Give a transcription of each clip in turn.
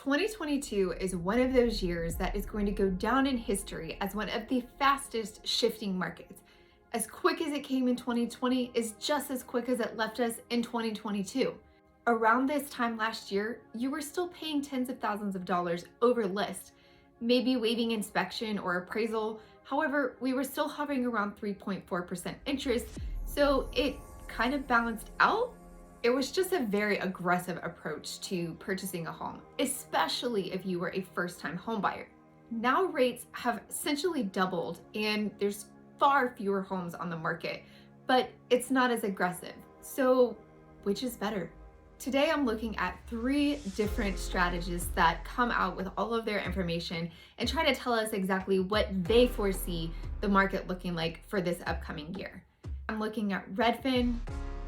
2022 is one of those years that is going to go down in history as one of the fastest shifting markets. As quick as it came in 2020 is just as quick as it left us in 2022. Around this time last year, you were still paying tens of thousands of dollars over list, maybe waiving inspection or appraisal. However, we were still hovering around 3.4% interest, so it kind of balanced out. It was just a very aggressive approach to purchasing a home, especially if you were a first-time home buyer. Now rates have essentially doubled and there's far fewer homes on the market, but it's not as aggressive. So which is better? Today I'm looking at 3 different strategists that come out with all of their information and try to tell us exactly what they foresee the market looking like for this upcoming year. I'm looking at Redfin,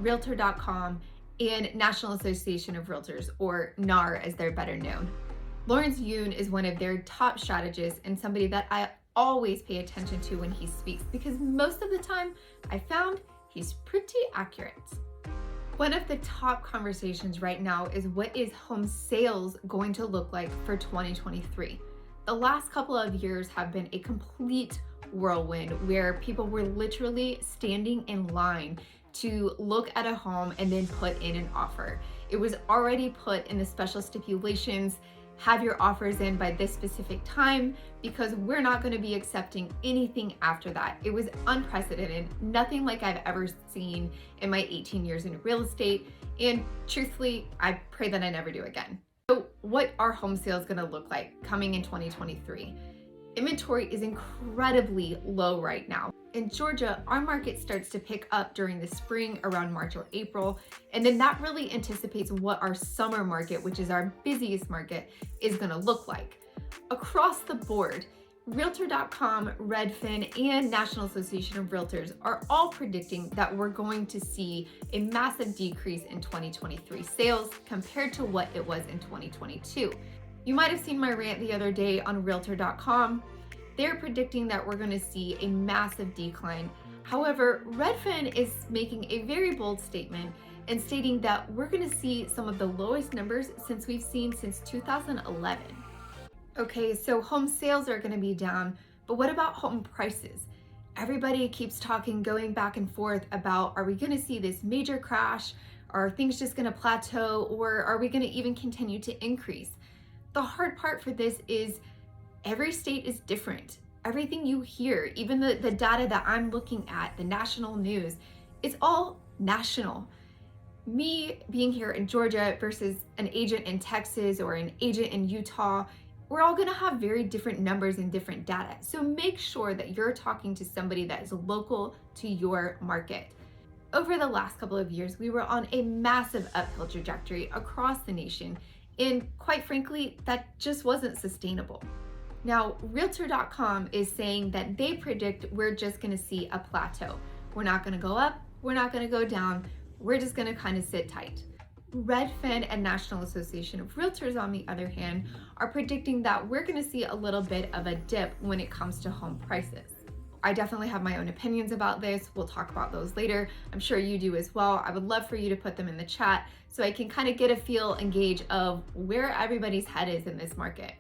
Realtor.com, and National Association of Realtors, or NAR as they're better known. Lawrence Yun is one of their top strategists and somebody that I always pay attention to when he speaks because most of the time I found he's pretty accurate. One of the top conversations right now is what is home sales going to look like for 2023. The last couple of years have been a complete whirlwind where people were literally standing in line to look at a home and then put in an offer. It was already put in the special stipulations, have your offers in by this specific time because we're not going to be accepting anything after that. It was unprecedented, nothing like I've ever seen in my 18 years in real estate, and truthfully, I pray that I never do again. So what are home sales going to look like coming in 2023? Inventory is incredibly low right now. In Georgia, our market starts to pick up during the spring around March or April, and then that really anticipates what our summer market, which is our busiest market, is going to look like. Across the board, Realtor.com, Redfin, and National Association of Realtors are all predicting that we're going to see a massive decrease in 2023 sales compared to what it was in 2022. You might have seen my rant the other day on Realtor.com. They're predicting that we're going to see a massive decline. However, Redfin is making a very bold statement and stating that we're going to see some of the lowest numbers we've seen since 2011. Okay, so home sales are going to be down, but what about home prices? Everybody keeps going back and forth about, are we going to see this major crash? Are things just going to plateau, or are we going to even continue to increase? The hard part for this is every state is different. Everything you hear, even the data that I'm looking at, the national news, it's all national. Me being here in Georgia versus an agent in Texas or an agent in Utah, we're all gonna have very different numbers and different data. So make sure that you're talking to somebody that is local to your market. Over the last couple of years, we were on a massive uphill trajectory across the nation. And quite frankly, that just wasn't sustainable. Now, Realtor.com is saying that they predict we're just gonna see a plateau. We're not gonna go up, we're not gonna go down, we're just gonna kind of sit tight. Redfin and National Association of Realtors, on the other hand, are predicting that we're gonna see a little bit of a dip when it comes to home prices. I definitely have my own opinions about this. We'll talk about those later. I'm sure you do as well. I would love for you to put them in the chat so I can kind of get a feel and gauge of where everybody's head is in this market.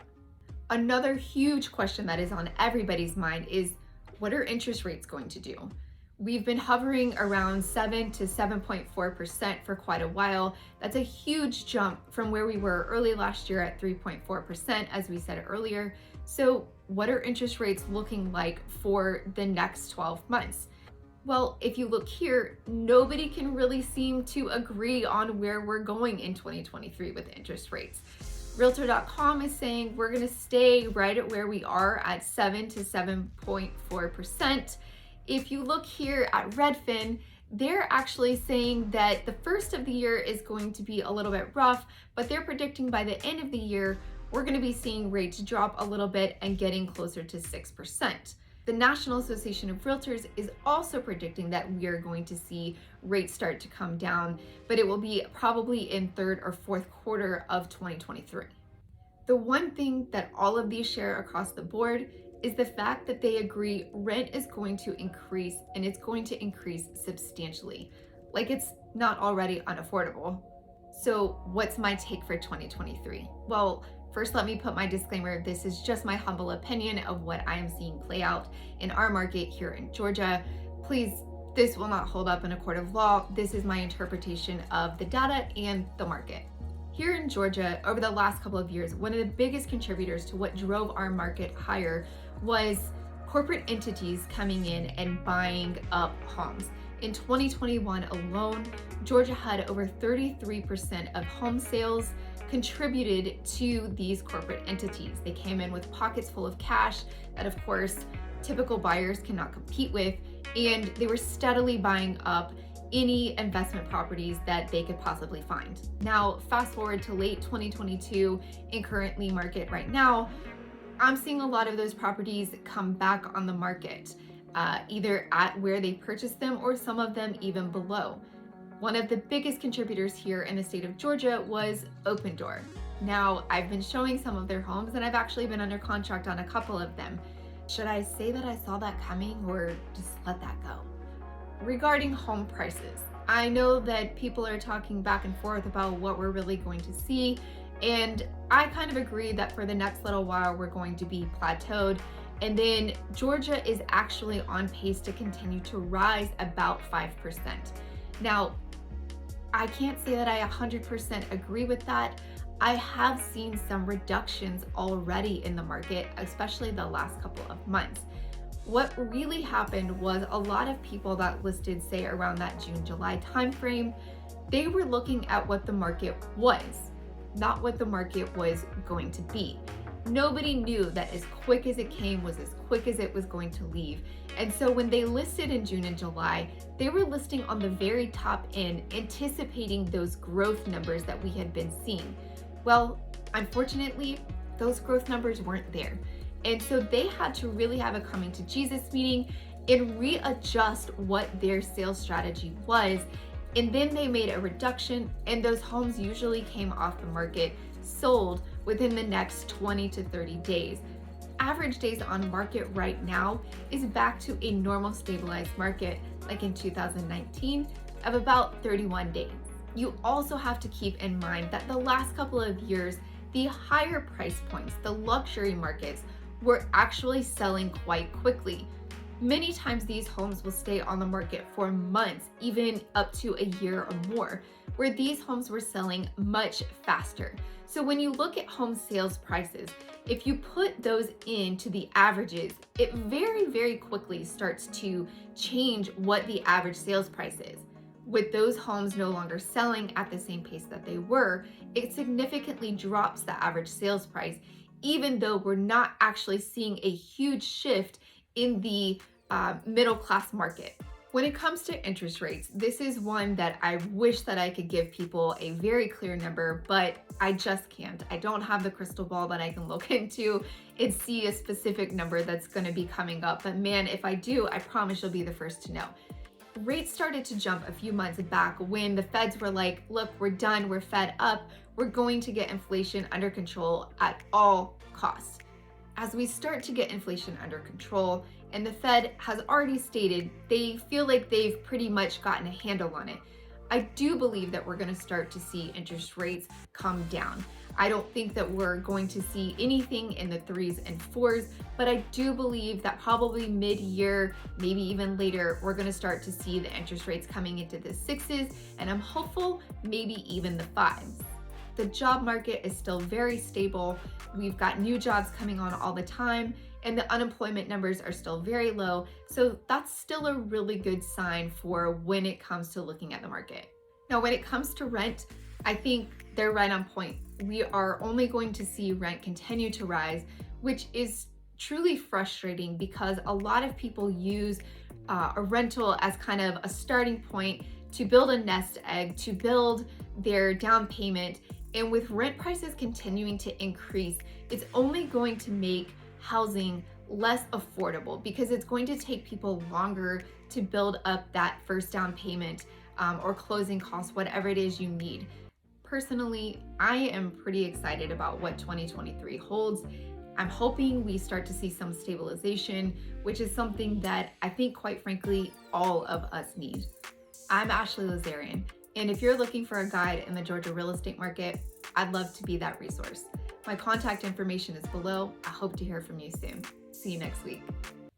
Another huge question that is on everybody's mind is, what are interest rates going to do? We've been hovering around 7 to 7.4% for quite a while. That's a huge jump from where we were early last year at 3.4%, as we said earlier. So what are interest rates looking like for the next 12 months? Well, if you look here, nobody can really seem to agree on where we're going in 2023 with interest rates. Realtor.com is saying we're gonna stay right at where we are at 7 to 7.4%. If you look here at Redfin, they're actually saying that the first of the year is going to be a little bit rough, but they're predicting by the end of the year, we're going to be seeing rates drop a little bit and getting closer to 6%. The National Association of Realtors is also predicting that we are going to see rates start to come down, but it will be probably in third or fourth quarter of 2023. The one thing that all of these share across the board is the fact that they agree rent is going to increase, and it's going to increase substantially. Like, it's not already unaffordable. So what's my take for 2023? Well, First, let me put my disclaimer. This is just my humble opinion of what I am seeing play out in our market here in Georgia. Please, this will not hold up in a court of law. This is my interpretation of the data and the market. Here in Georgia, over the last couple of years, one of the biggest contributors to what drove our market higher was corporate entities coming in and buying up homes. In 2021 alone, Georgia had over 33% of home sales contributed to these corporate entities. They came in with pockets full of cash that, of course, typical buyers cannot compete with, and they were steadily buying up any investment properties that they could possibly find. Now, fast forward to late 2022 and currently market right now, I'm seeing a lot of those properties come back on the market, either at where they purchased them or some of them even below. One of the biggest contributors here in the state of Georgia was Opendoor. Now, I've been showing some of their homes and I've actually been under contract on a couple of them. Should I say that I saw that coming or just let that go? Regarding home prices, I know that people are talking back and forth about what we're really going to see, and I kind of agree that for the next little while we're going to be plateaued, and then Georgia is actually on pace to continue to rise about 5%. Now, I can't say that I 100% agree with that. I have seen some reductions already in the market, especially the last couple of months. What really happened was a lot of people that listed, say, around that June, July timeframe, they were looking at what the market was, not what the market was going to be. Nobody knew that as quick as it came was as quick as it was going to leave. And so when they listed in June and July, they were listing on the very top end, anticipating those growth numbers that we had been seeing. Well, unfortunately, those growth numbers weren't there. And so they had to really have a coming to Jesus meeting and readjust what their sales strategy was. And then they made a reduction, and those homes usually came off the market, sold within the next 20 to 30 days. Average days on market right now is back to a normal stabilized market like in 2019 of about 31 days. You also have to keep in mind that the last couple of years, the higher price points, the luxury markets, were actually selling quite quickly. Many times these homes will stay on the market for months, even up to a year or more, where these homes were selling much faster. So when you look at home sales prices, if you put those into the averages, it very, very quickly starts to change what the average sales price is. With those homes no longer selling at the same pace that they were, it significantly drops the average sales price, even though we're not actually seeing a huge shift in the middle class market. When it comes to interest rates, this is one that I wish that I could give people a very clear number, but I just can't. I don't have the crystal ball that I can look into and see a specific number that's going to be coming up. But man, if I do, I promise you'll be the first to know. Rates started to jump a few months back when the feds were like, look, we're done, we're fed up, we're going to get inflation under control at all costs. As we start to get inflation under control, and the Fed has already stated they feel like they've pretty much gotten a handle on it, I do believe that we're going to start to see interest rates come down. I don't think that we're going to see anything in the 3s and 4s, but I do believe that probably mid-year, maybe even later, we're going to start to see the interest rates coming into the 6s, and I'm hopeful maybe even the 5s. The job market is still very stable. We've got new jobs coming on all the time, and the unemployment numbers are still very low. So that's still a really good sign for when it comes to looking at the market. Now, when it comes to rent, I think they're right on point. We are only going to see rent continue to rise, which is truly frustrating because a lot of people use a rental as kind of a starting point to build a nest egg, to build their down payment. And with rent prices continuing to increase, it's only going to make housing less affordable because it's going to take people longer to build up that first down payment or closing costs, whatever it is you need. Personally, I am pretty excited about what 2023 holds. I'm hoping we start to see some stabilization, which is something that I think, quite frankly, all of us need. I'm Ashley Lazarian, and if you're looking for a guide in the Georgia real estate market, I'd love to be that resource. My contact information is below. I hope to hear from you soon. See you next week.